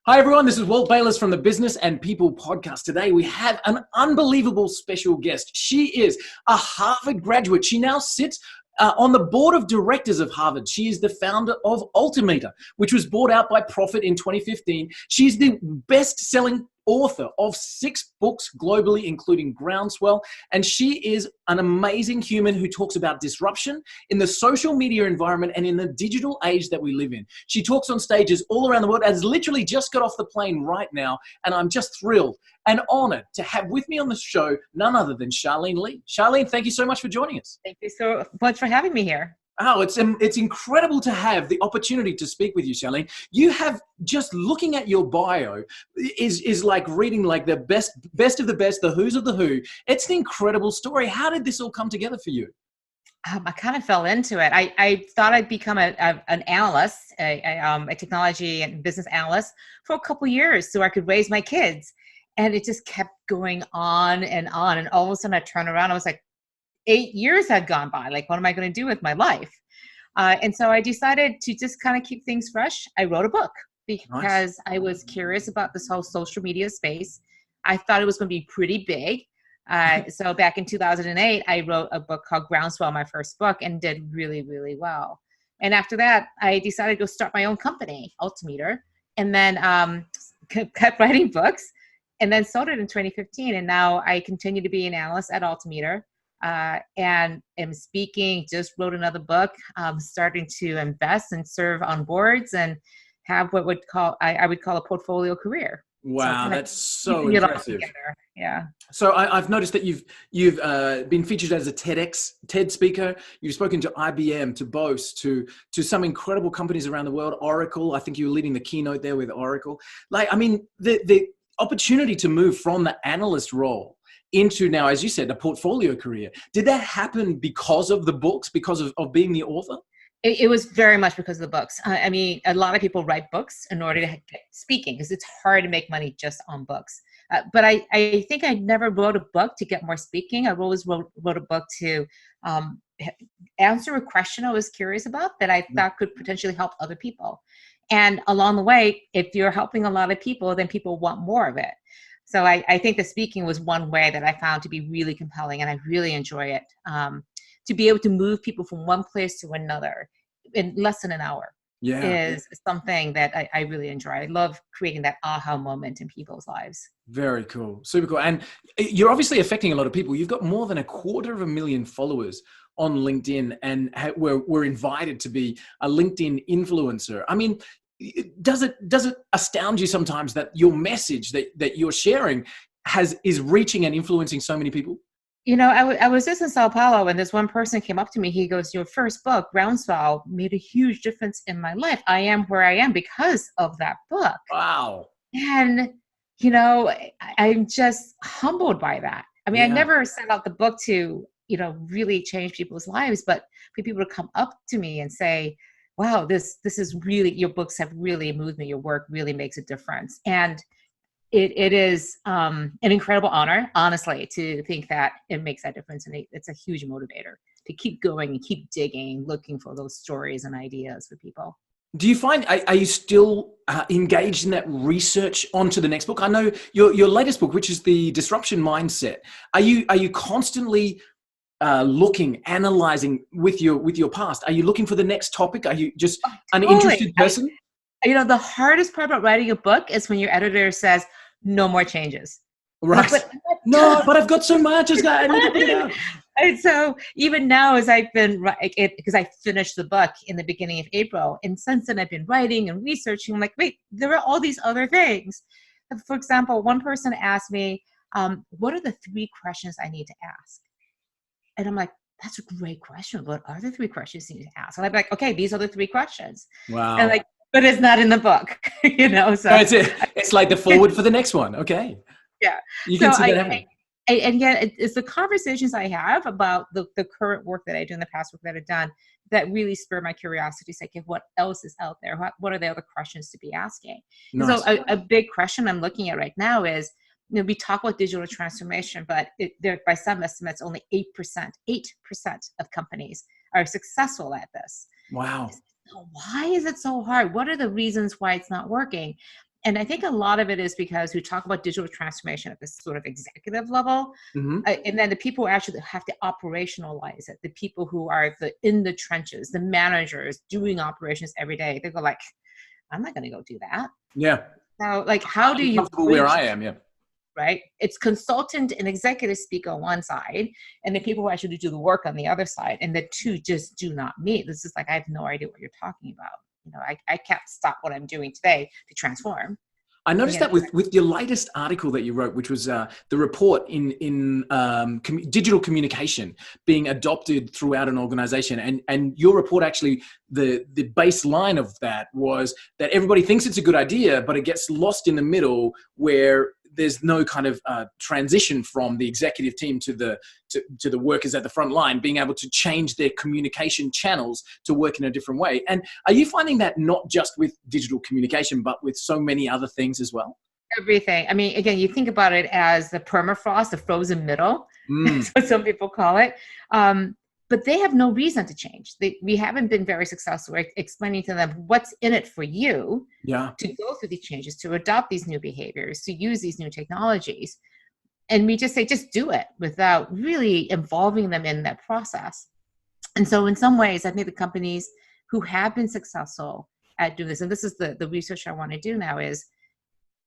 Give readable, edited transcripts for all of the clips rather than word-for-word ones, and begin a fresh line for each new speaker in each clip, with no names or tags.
Hi, everyone. This is Walt Bayliss from the Business and People podcast. Today, we have an unbelievable special guest. She is a Harvard graduate. She now sits on the board of directors of Harvard. She is the founder of Altimeter, which was bought out by Profit in 2015. She's the best-selling author of 6 books globally, including Groundswell. And she is an amazing human who talks about disruption in the social media environment and in the digital age that we live in. She talks on stages all around the world, has literally just got off the plane right now. And I'm just thrilled and honored to have with me on the show none other than Charlene Li. Charlene, thank you so much for joining us.
Thank you so much for having me here.
Oh, it's incredible to have the opportunity to speak with you, Charlene. You have, just looking at your bio is like reading like the best of the best, the who's of the who. It's an incredible story. How did this all come together for you?
I kind of fell into it. I thought I'd become an analyst, a technology and business analyst for a couple of years so I could raise my kids. And it just kept going on. And all of a sudden I turned around. I was like, 8 years had gone by. Like, what am I going to do with my life? And so I decided to just kind of keep things fresh. I wrote a book because
Nice.
I was curious about this whole social media space. I thought it was going to be pretty big. So back in 2008, I wrote a book called Groundswell, my first book, and did really, really well. And after that, I decided to go start my own company, Altimeter, and then kept writing books, and then sold it in 2015. And now I continue to be an analyst at Altimeter. And am speaking, just wrote another book, starting to invest and serve on boards and have what I would call a portfolio career.
Wow,
So
that's so
it all
impressive.
together. Yeah.
So I've noticed that you've been featured as a TED speaker. You've spoken to IBM, to Bose, to some incredible companies around the world. Oracle, I think you were leading the keynote there with Oracle. Like, I mean, the opportunity to move from the analyst role into now, as you said, a portfolio career. Did that happen because of the books, because of being the author?
It was very much because of the books. I mean, a lot of people write books in order to get speaking because it's hard to make money just on books. But I think I never wrote a book to get more speaking. I always wrote a book to answer a question I was curious about that I thought could potentially help other people. And along the way, if you're helping a lot of people, then people want more of it. So I think the speaking was one way that I found to be really compelling, and I really enjoy it. To be able to move people from one place to another in less than an hour is something that I really enjoy. I love creating that aha moment in people's lives.
Very cool. Super cool. And you're obviously affecting a lot of people. You've got more than 250,000 followers on LinkedIn, and we're invited to be a LinkedIn influencer. I mean, does it astound you sometimes that your message that you're sharing is reaching and influencing so many people?
You know, I was just in Sao Paulo, and this one person came up to me. He goes, "Your first book, Groundswell, made a huge difference in my life. I am where I am because of that book."
Wow.
And, you know, I'm just humbled by that. I mean, I never set out the book to, really change people's lives, but for people to come up to me and say, "Wow, this is really, your books have really moved me. Your work really makes a difference." And it is an incredible honor, honestly, to think that it makes that difference. And it's a huge motivator to keep going and keep digging, looking for those stories and ideas for people.
Do you find, are you still engaged in that research onto the next book? I know your latest book, which is the Disruption Mindset. Are you constantly looking, analyzing with your past? Are you looking for the next topic? Are you just an interested person?
The hardest part about writing a book is when your editor says, "No more changes."
Right. But I've got so much. I need to put it out.
And so even now, as I've been, because I finished the book in the beginning of April, and since then I've been writing and researching. I'm like, wait, there are all these other things. For example, one person asked me, "What are the 3 questions I need to ask?" And I'm like, "That's a great question. What are the 3 questions you need to ask?" And I'm like, "Okay, these are the 3 questions."
Wow.
And like, but it's not in the book, So
it's like the forward for the next one. Okay.
Yeah.
You can see that happening.
And yet it's the conversations I have about the current work that I do and the past work that I've done that really spur my curiosity. It's like, what else is out there? What are the other questions to be asking?
Nice.
So a big question I'm looking at right now is, we talk about digital transformation, but by some estimates, only 8% of companies are successful at this.
Wow.
Why is it so hard? What are the reasons why it's not working? And I think a lot of it is because we talk about digital transformation at this sort of executive level. And then the people who actually have to operationalize it, the people who are in the trenches, the managers doing operations every day, they go like, I'm not going to go do that.
Yeah.
Now, like, how do you
comfortable where I am? Yeah.
Right? It's consultant and executive speak on one side, and the people who actually do the work on the other side, and the two just do not meet. This is like, I have no idea what you're talking about. I can't stop what I'm doing today to transform.
I noticed that with your latest article that you wrote, which was the report in digital communication being adopted throughout an organization. And your report actually, the baseline of that was that everybody thinks it's a good idea, but it gets lost in the middle where there's no kind of transition from the executive team to the workers at the front line, being able to change their communication channels to work in a different way. And are you finding that not just with digital communication, but with so many other things as well?
Everything. I mean, again, you think about it as the permafrost, the frozen middle. That's what some people call it. But they have no reason to change. We haven't been very successful at explaining to them what's in it for you to go through these changes, to adopt these new behaviors, to use these new technologies. And we just say, just do it without really involving them in that process. And so in some ways, I think the companies who have been successful at doing this, and this is the research I want to do now, is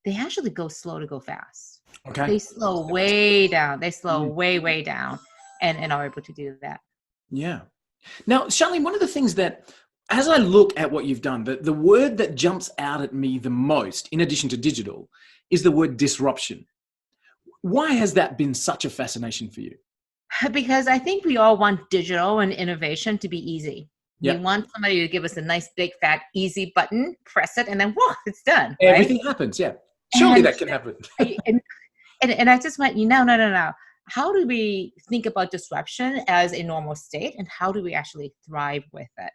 they actually go slow to go fast.
Okay.
They slow way down. They slow way down and are able to do that.
Yeah. Now, Charlene, one of the things that, as I look at what you've done, the word that jumps out at me the most, in addition to digital, is the word disruption. Why has that been such a fascination for you?
Because I think we all want digital and innovation to be easy.
Yep.
We want somebody to give us a nice, big, fat, easy button, press it, and then whoa, it's done.
Everything happens, yeah. Surely that can happen.
And I just went, no. How do we think about disruption as a normal state, and how do we actually thrive with it?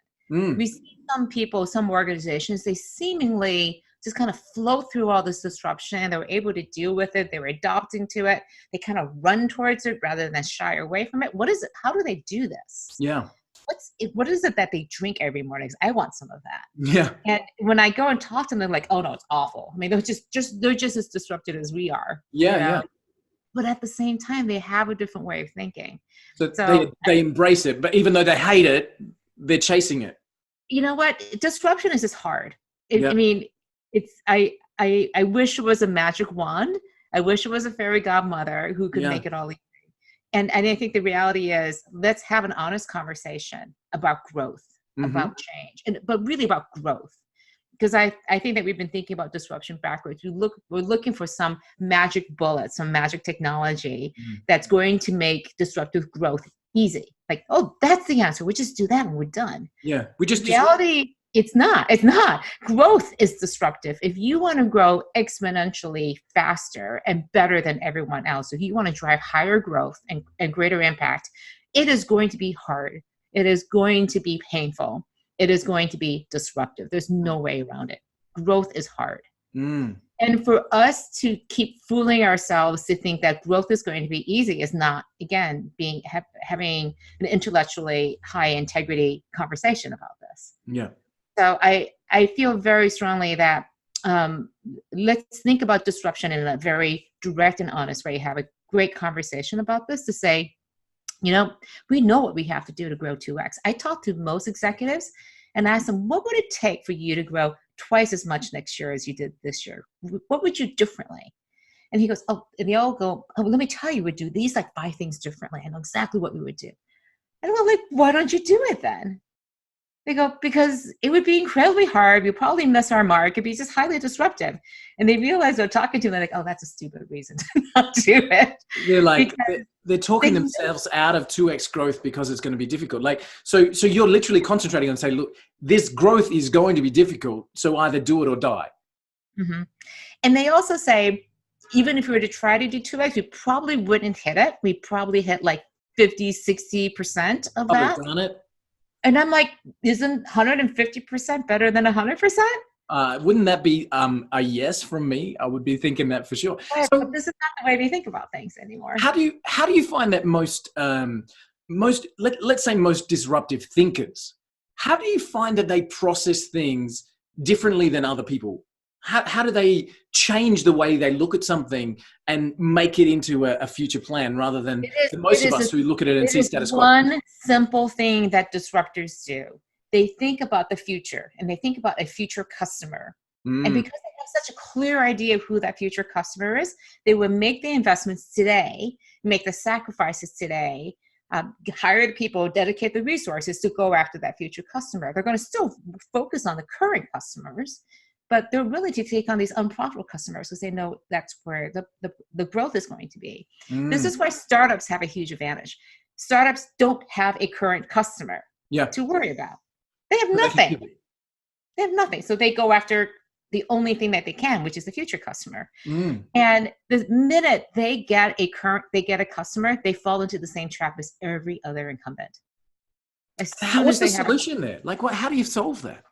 We see some people, some organizations, they seemingly just kind of flow through all this disruption. They were able to deal with it. They were adopting to it. They kind of run towards it rather than shy away from it. What is it? How do they do this?
Yeah.
What is it that they drink every morning? I want some of that.
Yeah.
And when I go and talk to them, they're like, oh no, it's awful. I mean, they're just as disrupted as we are.
Yeah.
But at the same time, they have a different way of thinking.
So they embrace it, but even though they hate it, they're chasing it.
You know what? Disruption is just hard. I mean, I wish it was a magic wand. I wish it was a fairy godmother who could make it all easy. And I think the reality is, let's have an honest conversation about growth, about change, but really about growth. Because I think that we've been thinking about disruption backwards. We're looking for some magic bullet, some magic technology that's going to make disruptive growth easy. Like, oh, that's the answer. We just do that and we're done.
Yeah, we just
reality. It's not. Growth is disruptive. If you want to grow exponentially faster and better than everyone else, if you want to drive higher growth and greater impact, it is going to be hard. It is going to be painful. It is going to be disruptive. There's no way around it. Growth is hard. And for us to keep fooling ourselves to think that growth is going to be easy is not, again, having an intellectually high integrity conversation about this.
Yeah.
So I feel very strongly that let's think about disruption in a very direct and honest way. Have a great conversation about this to say, we know what we have to do to grow 2x. I talk to most executives and ask them, what would it take for you to grow twice as much next year as you did this year? What would you do differently? And he goes, and they all go, let me tell you, we'd do these 5 things differently. I know exactly what we would do. And I'm like, why don't you do it then? They go, because it would be incredibly hard. We'd probably miss our mark. It'd be just highly disruptive. And they realize they're talking to them. They're like, oh, that's a stupid reason to not do it.
They're like, they're talking themselves out of 2x growth because it's going to be difficult. So you're literally concentrating on saying, look, this growth is going to be difficult. So either do it or die.
And they also say, even if we were to try to do 2x, we probably wouldn't hit it. We probably hit 50, 60% of that.
Done it.
And I'm like, isn't 150% better than 100%?
Wouldn't that be a yes from me? I would be thinking that for sure.
Right, so this is not the way we think about things anymore.
How do you find that most let's say most disruptive thinkers, how do you find that they process things differently than other people? How do they change the way they look at something and make it into a future plan rather than most of us who look at it and see status quo?
One simple thing that disruptors do. They think about the future and they think about a future customer. And because they have such a clear idea of who that future customer is, they will make the investments today, make the sacrifices today, hire the people, dedicate the resources to go after that future customer. They're going to still focus on the current customers, but they're willing to take on these unprofitable customers because they know that's where the growth is going to be. This is why startups have a huge advantage. Startups don't have a current customer to worry about. They have nothing. They have nothing. So they go after the only thing that they can, which is the future customer. And the minute they get a customer, they fall into the same trap as every other incumbent.
What's the solution there? Like, how do you solve that?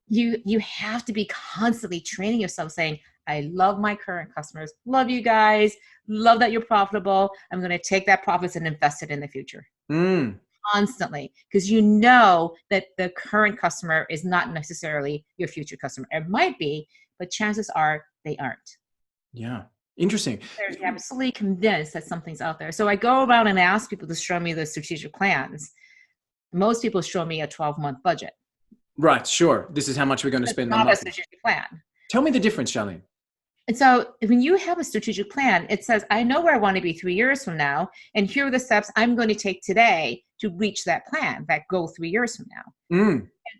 You have to be constantly training yourself saying, I love my current customers, love you guys, love that you're profitable. I'm going to take that profits and invest it in the future. Constantly, because you know that the current customer is not necessarily your future customer. It might be, but chances are they aren't.
Yeah. Interesting.
They're absolutely convinced that something's out there. So I go around and ask people to show me the strategic plans. Most people show me a 12-month budget.
Right. Sure. This is how much we're going to spend on
marketing. Not a strategic plan.
Tell me the difference, Charlene.
And so when you have a strategic plan, it says, I know where I want to be 3 years from now, and here are the steps I'm going to take today to reach that plan, that goal 3 years from now.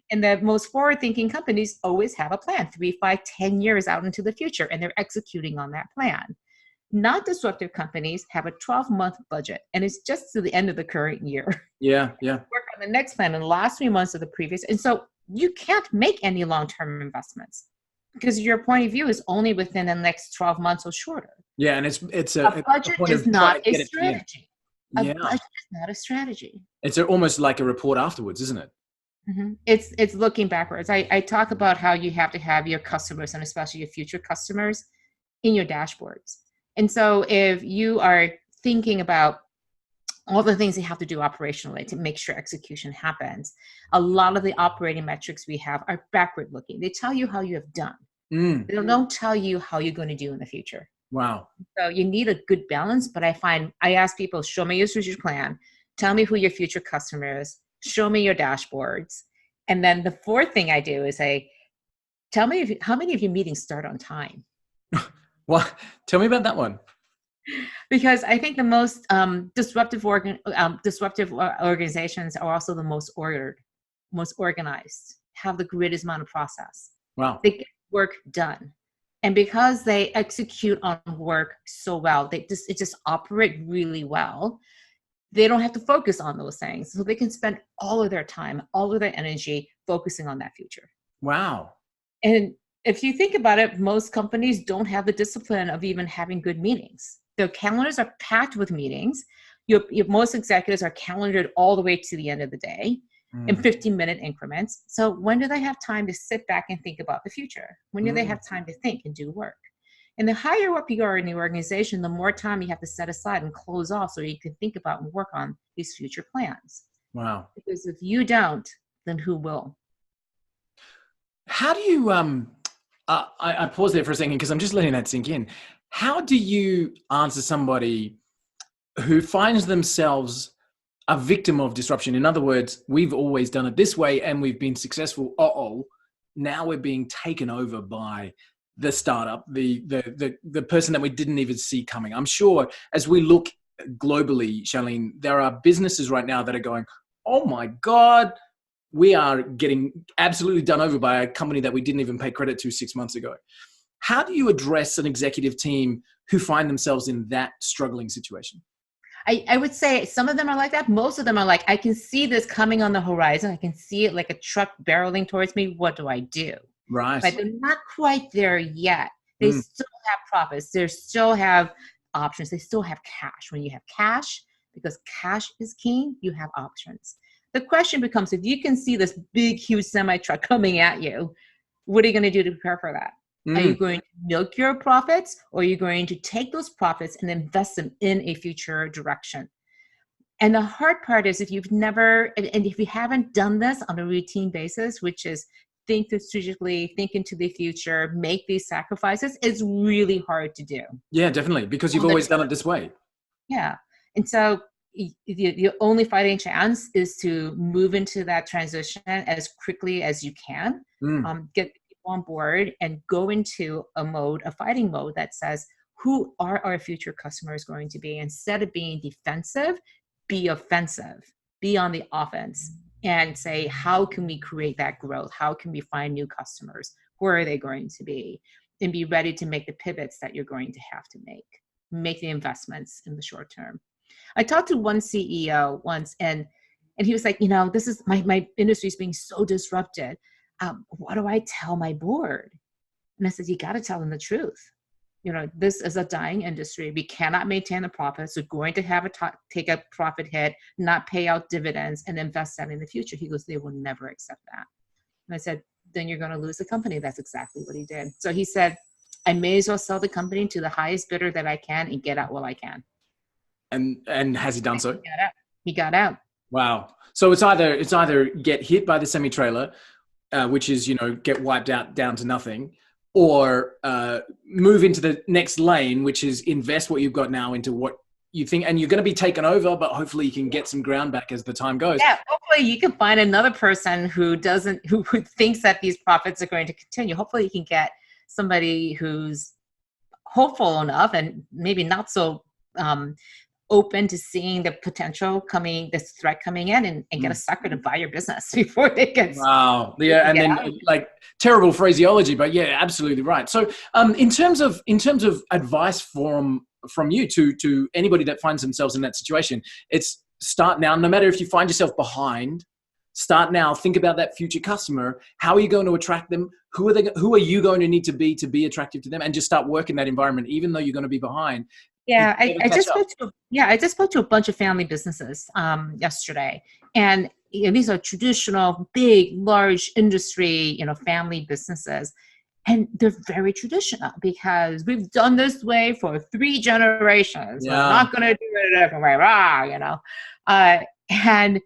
And the most forward-thinking companies always have a plan, 3, 5, 10 years out into the future, and they're executing on that plan. Non-disruptive companies have a 12-month budget, and it's just to the end of the current year.
Yeah.
Work on the next plan in the last 3 months of the previous. And so you can't make any long-term investments, because your point of view is only within the next 12 months or shorter.
Yeah, and it's
a budget is not a strategy. A budget is not a strategy.
It's almost like a report afterwards, isn't it?
It's looking backwards. I talk about how you have to have your customers, and especially your future customers, in your dashboards. And so if you are thinking about all the things you have to do operationally to make sure execution happens, a lot of the operating metrics we have are backward looking. They tell you how you have done. They don't tell you how you're going to do in the future.
Wow.
So you need a good balance, but I ask people, show me your strategic plan, tell me who your future customer is, show me your dashboards. And then the fourth thing I do is tell me how many of your meetings start on time.
What? Tell me about that one.
Because I think the most disruptive organizations are also the most ordered, most organized, have the greatest amount of process.
Wow.
They get work done. And because they execute on work so well, it just operate really well. They don't have to focus on those things. So they can spend all of their time, all of their energy focusing on that future.
Wow.
And if you think about it, most companies don't have the discipline of even having good meetings. Their calendars are packed with meetings. Your most executives are calendared all the way to the end of the day in 15-minute increments. So when do they have time to sit back and think about the future? When do they have time to think and do work? And the higher up you are in the organization, the more time you have to set aside and close off so you can think about and work on these future plans.
Wow.
Because if you don't, then who will?
How do you, I pause there for a second because I'm just letting that sink in. How do you answer somebody who finds themselves a victim of disruption? In other words, we've always done it this way and we've been successful. Now we're being taken over by the startup, the person that we didn't even see coming. I'm sure as we look globally, Charlene, there are businesses right now that are going, oh my God, we are getting absolutely done over by a company that we didn't even pay credit to 6 months ago. How do you address an executive team who find themselves in that struggling situation?
I would say some of them are like that. Most of them are like, I can see this coming on the horizon. I can see it like a truck barreling towards me. What do I do?
Right.
But they're not quite there yet. They still have profits. They still have options. They still have cash. When you have cash, because cash is king, you have options. The question becomes, if you can see this big, huge semi-truck coming at you, what are you going to do to prepare for that? Are you going to milk your profits, or are you going to take those profits and invest them in a future direction? And the hard part is if you've never, and if you haven't done this on a routine basis, which is think strategically, think into the future, make these sacrifices is really hard to do.
Yeah, definitely. Because you've always done it this way.
Yeah. And so the only fighting chance is to move into that transition as quickly as you can, get people on board and go into a fighting mode that says, who are our future customers going to be? Instead of being defensive, be offensive, be on the offense and say, how can we create that growth? How can we find new customers? Where are they going to be? And be ready to make the pivots that you're going to have to make the investments in the short term. I talked to one CEO once and he was like, this is my industry is being so disrupted. What do I tell my board? And I said, you got to tell them the truth. This is a dying industry. We cannot maintain the profits. We're going to have take a profit hit, not pay out dividends, and invest that in the future. He goes, they will never accept that. And I said, then you're going to lose the company. That's exactly what he did. So he said, I may as well sell the company to the highest bidder that I can and get out while I can.
And has he done so?
He got out.
Wow. So it's either get hit by the semi-trailer, which is, get wiped out down to nothing, or move into the next lane, which is invest what you've got now into what you think, and you're going to be taken over, but hopefully you can get some ground back as the time goes.
Yeah, hopefully you can find another person who thinks that these profits are going to continue. Hopefully you can get somebody who's hopeful enough and maybe not so open to seeing the potential this threat coming in and get a sucker to buy your business before they get.
Wow. Yeah. And then terrible phraseology, but yeah, absolutely right. So in terms of advice from you to anybody that finds themselves in that situation, it's start now. No matter if you find yourself behind, start now. Think about that future customer. How are you going to attract them? Who are you going to need to be attractive to them? And just start working that environment, even though you're going to be behind.
Yeah, I just spoke to a bunch of family businesses yesterday, and these are traditional, big, large industry, family businesses, and they're very traditional because we've done this way for 3 generations. Yeah. We're not going to do it a different way, and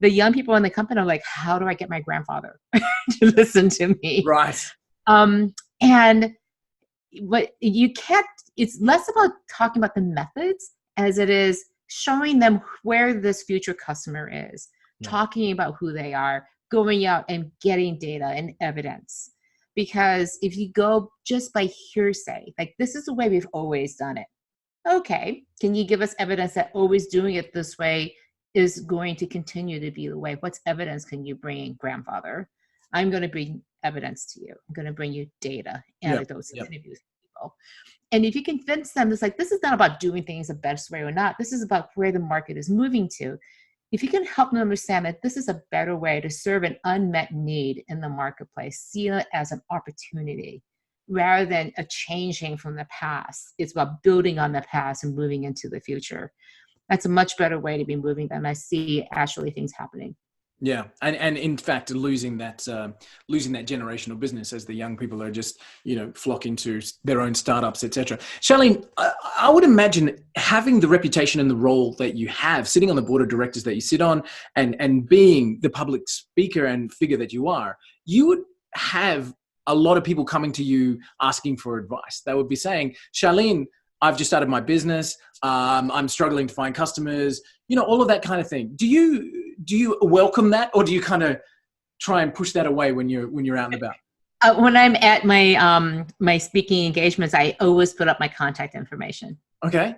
the young people in the company are like, how do I get my grandfather to listen to me?
Right.
But you can't, it's less about talking about the methods as it is showing them where this future customer is, talking about who they are, going out and getting data and evidence. Because if you go just by hearsay, like this is the way we've always done it. Okay, can you give us evidence that always doing it this way is going to continue to be the way? What evidence can you bring, grandfather? I'm going to bring evidence to you. I'm going to bring you data, anecdotes, interviews with people. And if you convince them, it's like, this is not about doing things the best way or not. This is about where the market is moving to. If you can help them understand that this is a better way to serve an unmet need in the marketplace, see it as an opportunity rather than a changing from the past. It's about building on the past and moving into the future. That's a much better way to be moving than I see actually things happening.
Yeah, and in fact, losing that generational business as the young people are just flocking to their own startups, etc. Charlene, I would imagine having the reputation and the role that you have, sitting on the board of directors that you sit on, and being the public speaker and figure that you are, you would have a lot of people coming to you asking for advice. They would be saying, Charlene, I've just started my business. I'm struggling to find customers, all of that kind of thing. Do you welcome that, or do you kind of try and push that away when you're out and about?
When I'm at my speaking engagements, I always put up my contact information.
Okay.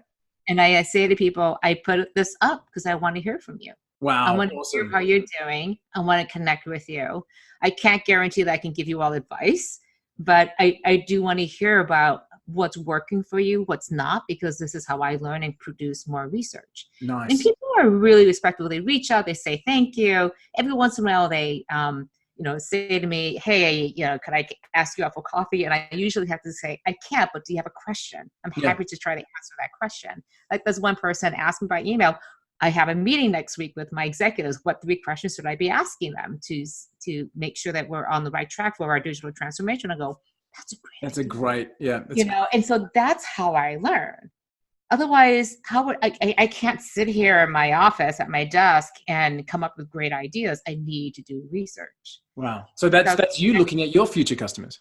And I say to people, I put this up because I want to hear from you.
Wow.
I want to hear how you're doing. I want to connect with you. I can't guarantee that I can give you all advice, but I do want to hear about what's working for you, what's not, because this is how I learn and produce more research.
Nice.
And people are really respectful. They reach out, they say thank you. Every once in a while, they say to me, hey, could I ask you out for coffee? And I usually have to say, I can't, but do you have a question? I'm happy to try to answer that question. Like there's one person asked me by email, I have a meeting next week with my executives. What 3 questions should I be asking them to make sure that we're on the right track for our digital transformation? I go, that's a great,
and so that's how
I learn. Otherwise, how would I can't sit here in my office at my desk and come up with great ideas. I need to do research.
Wow. So that's you looking at your future customers.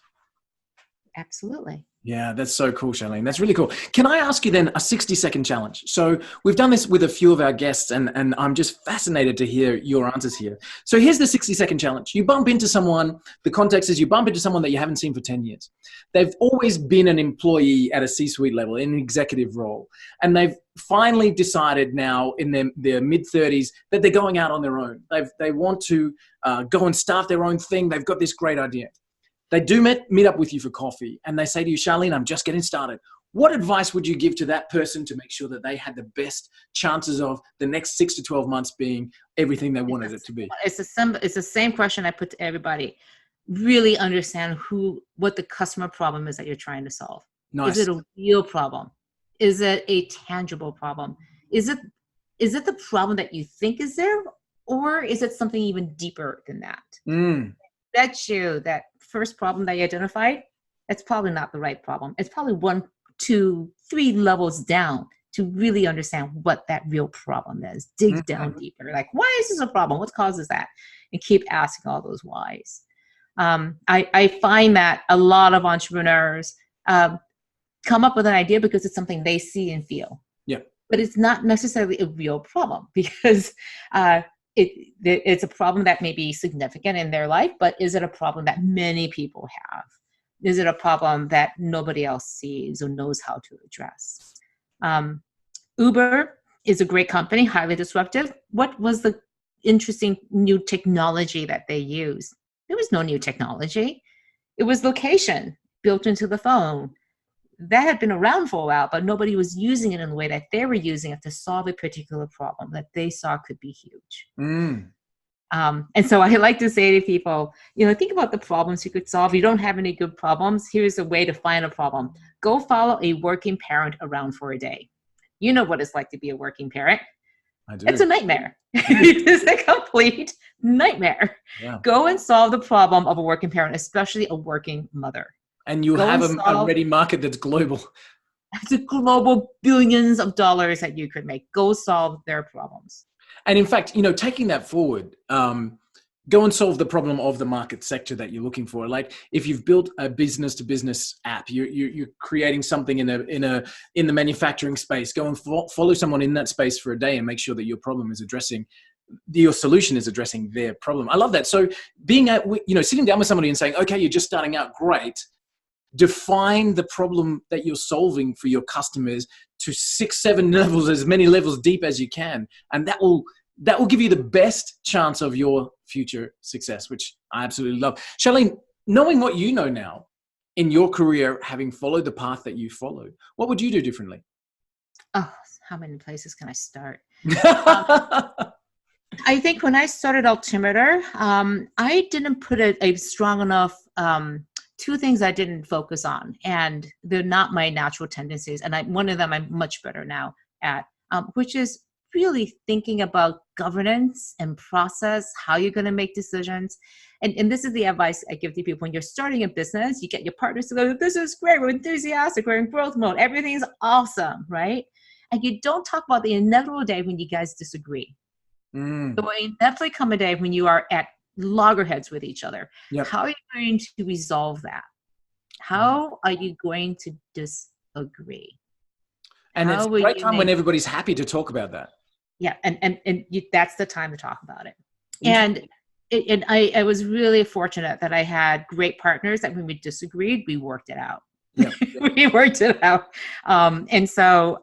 Absolutely.
Yeah, that's so cool, Charlene. That's really cool. Can I ask you then a 60-second challenge? So we've done this with a few of our guests, and I'm just fascinated to hear your answers here. So here's the 60-second challenge. You bump into someone, the context is you bump into someone that you haven't seen for 10 years. They've always been an employee at a C-suite level, in an executive role, and they've finally decided now in their mid-30s that they're going out on their own. They want to go and start their own thing. They've got this great idea. They do meet up with you for coffee and they say to you, Charlene, I'm just getting started. What advice would you give to that person to make sure that they had the best chances of the next 6 to 12 months being everything they wanted it to be?
It's the same question I put to everybody. Really understand what the customer problem is that you're trying to solve.
Nice.
Is it a real problem? Is it a tangible problem? Is it the problem that you think is there, or is it something even deeper than that? Bet you that first problem that you identified, it's probably not the right problem. It's probably 1, 2, 3 levels down to really understand what that real problem is. Dig down deeper. Like, why is this a problem? What causes that? And keep asking all those whys. I find that a lot of entrepreneurs come up with an idea because it's something they see and feel.
Yeah.
But it's not necessarily a real problem, because it's a problem that may be significant in their life, but is it a problem that many people have? Is it a problem that nobody else sees or knows how to address? Uber is a great company, highly disruptive. What was the interesting new technology that they used? There was no new technology. It was location built into the phone. That had been around for a while, but nobody was using it in the way that they were using it to solve a particular problem that they saw could be huge. And so I like to say to people, think about the problems you could solve. You don't have any good problems. Here's a way to find a problem. Go follow a working parent around for a day. You know what it's like to be a working parent.
I do.
It's a nightmare. It's a complete nightmare.
Yeah.
Go and solve the problem of a working parent, especially a working mother.
And you have a ready market that's global.
It's a global billions of dollars that you could make. Go solve their problems.
And in fact, taking that forward, go and solve the problem of the market sector that you're looking for. Like if you've built a business to business app, you're creating something in the manufacturing space, go and follow someone in that space for a day and make sure that your solution is addressing their problem. I love that. So sitting down with somebody and saying, okay, you're just starting out, great. Define the problem that you're solving for your customers to 6, 7 levels, as many levels deep as you can. And that will give you the best chance of your future success, which I absolutely love. Charlene, knowing what you know now in your career, having followed the path that you followed, what would you do differently?
Oh, how many places can I start? I think when I started Altimeter, I didn't put a strong enough 2 things I didn't focus on, and they're not my natural tendencies. And one of them I'm much better now at, which is really thinking about governance and process, how you're going to make decisions. And this is the advice I give to people. When you're starting a business, you get your partners to go, this is great, we're enthusiastic, we're in growth mode, everything's awesome, right? And you don't talk about the inevitable day when you guys disagree. There will inevitably come a day when you are at loggerheads with each other. Yep. How are you going to resolve that? How are you going to disagree?
And it's a great time when everybody's happy to talk about that.
Yeah, and that's the time to talk about it. And I was really fortunate that I had great partners that when we disagreed, we worked it out. Yeah. We worked it out. And so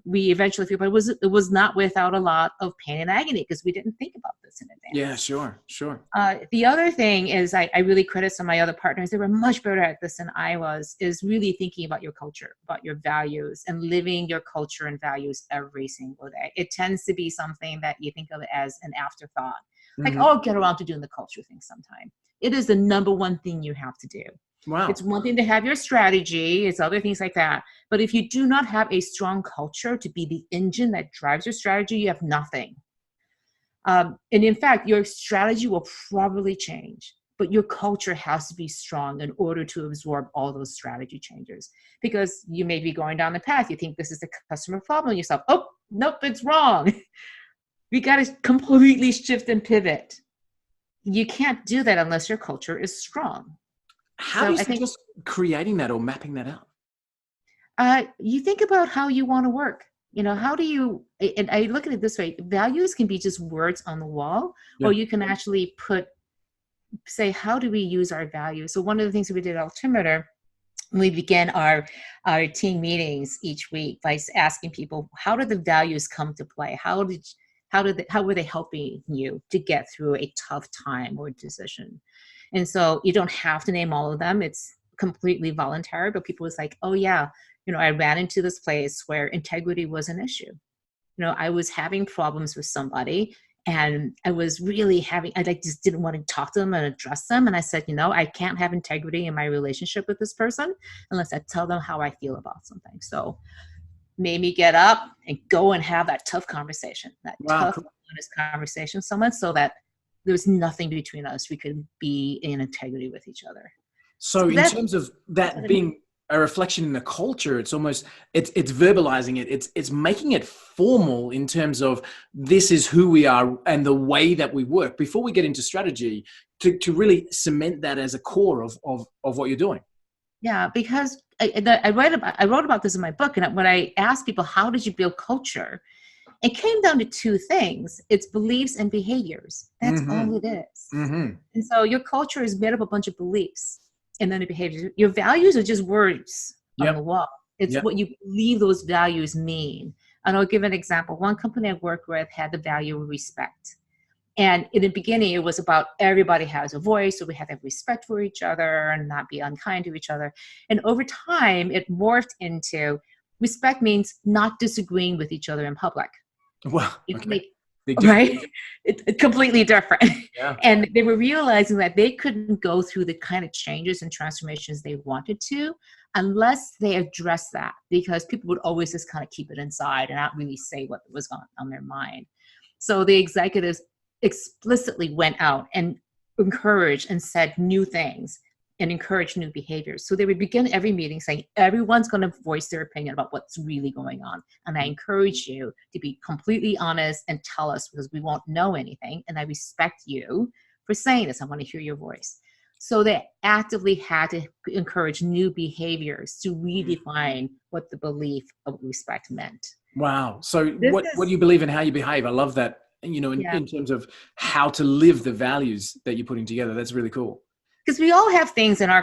we eventually figured, but it was not without a lot of pain and agony because we didn't think about this in advance.
Yeah, sure.
The other thing is I really credit some of my other partners. They were much better at this than I was, is really thinking about your culture, about your values, and living your culture and values every single day. It tends to be something that you think of as an afterthought. Like, I'll get around to doing the culture thing sometime. It is the number one thing you have to do.
Wow.
It's one thing to have your strategy. It's other things like that. But if you do not have a strong culture to be the engine that drives your strategy, you have nothing. And in fact, your strategy will probably change. but your culture has to be strong in order to absorb all those strategy changes. Because you may be going down the path, you think this is the customer problem, and yourself, oh, nope, it's wrong. We got to completely shift and pivot. You can't do that unless your culture is strong.
How do you suggest creating that or mapping that out?
You think about how you want to work. How do you, and I look at it this way, values can be just words on the wall, or you can actually say, how do we use our values? So one of the things that we did at Altimeter, we began our team meetings each week by asking people, how did the values come to play? How were they helping you to get through a tough time or decision? And so you don't have to name all of them. It's completely voluntary, but people was like, oh yeah, I ran into this place where integrity was an issue. I was having problems with somebody, and I was really I just didn't want to talk to them and address them. And I said, I can't have integrity in my relationship with this person unless I tell them how I feel about something. So made me get up and go and have that tough conversation, tough, honest conversation with someone, so that there was nothing between us. We could be in integrity with each other.
So in terms of that being a reflection in the culture, it's almost, it's verbalizing it. It's making it formal in terms of this is who we are and the way that we work before we get into strategy, to really cement that as a core of what you're doing.
Yeah, because I wrote about this in my book. And when I asked people, how did you build culture? It came down to two things. It's beliefs and behaviors. That's all it is. And so your culture is made up of a bunch of beliefs and then the behaviors. Your values are just words on the wall. It's what you believe those values mean. And I'll give an example. One company I worked with had the value of respect. And in the beginning, it was about everybody has a voice, so we have to have respect for each other and not be unkind to each other. And over time, it morphed into respect means not disagreeing with each other in public.
Wow. Okay.
Right? It's completely different.
Yeah.
And they were realizing that they couldn't go through the kind of changes and transformations they wanted to unless they addressed that, because people would always just kind of keep it inside and not really say what was on their mind. So the executives explicitly went out and encouraged and said new things and encouraged new behaviors. So they would begin every meeting saying, everyone's going to voice their opinion about what's really going on. And I encourage you to be completely honest and tell us, because we won't know anything. And I respect you for saying this. I want to hear your voice. So they actively had to encourage new behaviors to redefine what the belief of respect meant.
Wow. So what do you believe in how you behave? I love that, in terms of how to live the values that you're putting together. That's really cool.
Because we all have things in our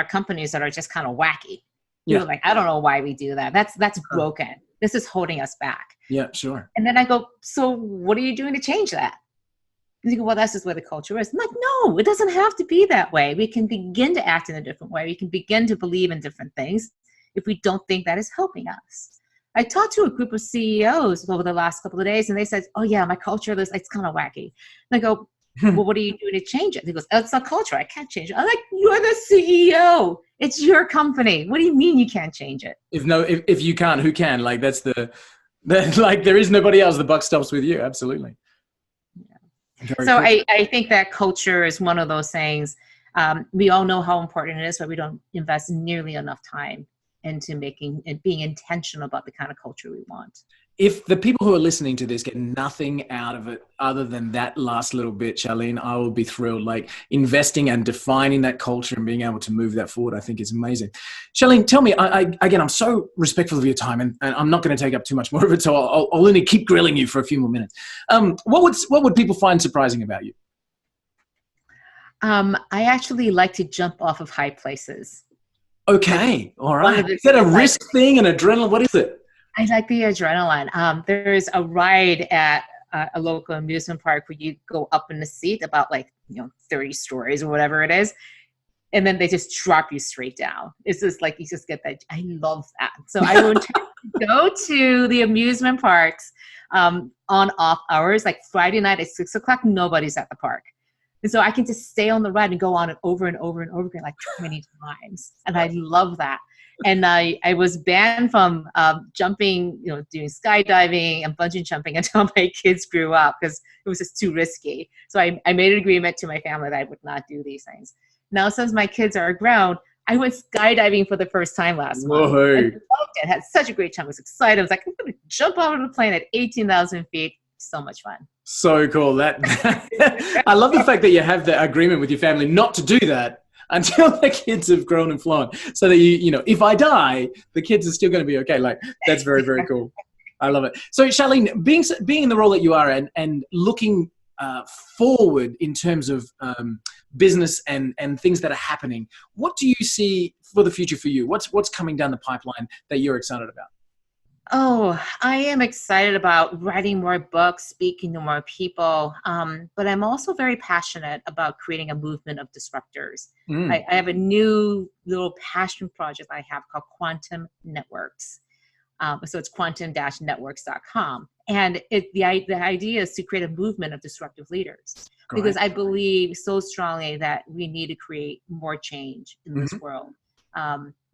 companies that are just kind of wacky. You're like, I don't know why we do that. That's broken. This is holding us back.
Yeah, sure.
And then I go, so what are you doing to change that? And you go, well, that's just where the culture is. I'm like, no, it doesn't have to be that way. We can begin to act in a different way. We can begin to believe in different things if we don't think that is helping us. I talked to a group of CEOs over the last couple of days, and they said, oh yeah, my culture is, it's kind of wacky. And I go, well, what are you doing to change it? He goes, oh, it's a culture. I can't change it. I'm like, you're the CEO. It's your company. What do you mean you can't change it?
If you can't, who can? Like that's like there is nobody else. The buck stops with you. Absolutely.
Yeah. So cool. I think that culture is one of those things. We all know how important it is, but we don't invest nearly enough time into making and being intentional about the kind of culture we want.
If the people who are listening to this get nothing out of it other than that last little bit, Charlene, I will be thrilled. Like investing and defining that culture and being able to move that forward, I think is amazing. Charlene, tell me, again, I'm so respectful of your time, and I'm not going to take up too much more of it, so I'll only keep grilling you for a few more minutes. What would people find surprising about you?
I actually like to jump off of high places.
Okay, all right. Is that a risk thing, an adrenaline? What is it?
I like the adrenaline. There's a ride at a local amusement park where you go up in the seat about 30 stories or whatever it is. And then they just drop you straight down. It's just like, you just get that. I love that. So I would go to the amusement parks on off hours, like Friday night at 6:00, nobody's at the park. And so I can just stay on the ride and go on it over and over and over again, like 20 times. And I love that. And I was banned from jumping, doing skydiving and bungee jumping until my kids grew up because it was just too risky. So I made an agreement to my family that I would not do these things. Now, since my kids are grown, I went skydiving for the first time last month. And I loved it. Had such a great time. I was excited. I was like, I'm going to jump out of the plane at 18,000 feet. So much fun.
So cool. That I love the fact that you have the agreement with your family not to do that until the kids have grown and flown, so that if I die, the kids are still going to be okay. Like, that's very, very cool. I love it. So Charlene, being in the role that you are and looking forward in terms of business and things that are happening, what do you see for the future for you? What's coming down the pipeline that you're excited about?
Oh, I am excited about writing more books, speaking to more people, but I'm also very passionate about creating a movement of disruptors. I have a new little passion project I have called Quantum Networks. So it's quantum-networks.com. And the idea is to create a movement of disruptive leaders. Great. Because I believe so strongly that we need to create more change in this world.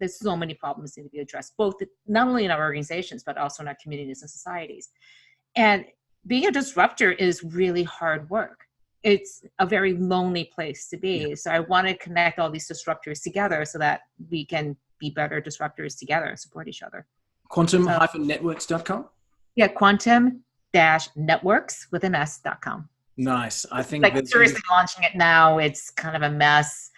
There's so many problems that need to be addressed, both not only in our organizations, but also in our communities and societies. And being a disruptor is really hard work. It's a very lonely place to be. Yeah. So I want to connect all these disruptors together so that we can be better disruptors together and support each other.
Quantum-networks.com?
Yeah, quantum-networks with an S.com.
Nice. I think
seriously launching it now, it's kind of a mess.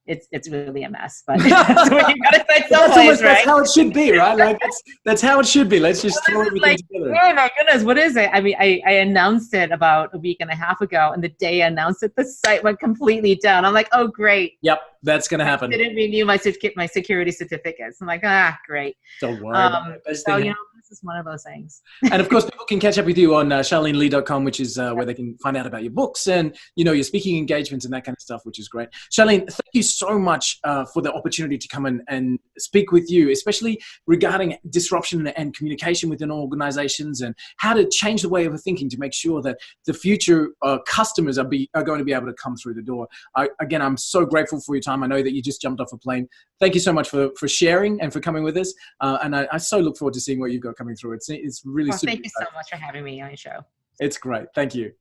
It's really a mess, but that's what you gotta say.
That's how it should be, right? Like that's how it should be. Let's just throw everything together.
Oh my goodness, what is it? I mean, I announced it about a week and a half ago, and the day I announced it, the site went completely down. I'm like, oh great.
Yep, that's gonna happen.
I didn't renew my security certificates. I'm like, great.
Don't worry about it.
So this is one of those things.
And of course, people can catch up with you on charleneli.com, which is where they can find out about your books and your speaking engagements and that kind of stuff, which is great. Charlene, thank you so much for the opportunity to come and speak with you, especially regarding disruption and communication within organizations and how to change the way of thinking to make sure that the future customers are going to be able to come through the door. Again, I'm so grateful for your time. I know that you just jumped off a plane. Thank you so much for sharing and for coming with us. And I so look forward to seeing what you've got coming through. It's really super
thank you so much for having me on your show.
It's great. Thank you.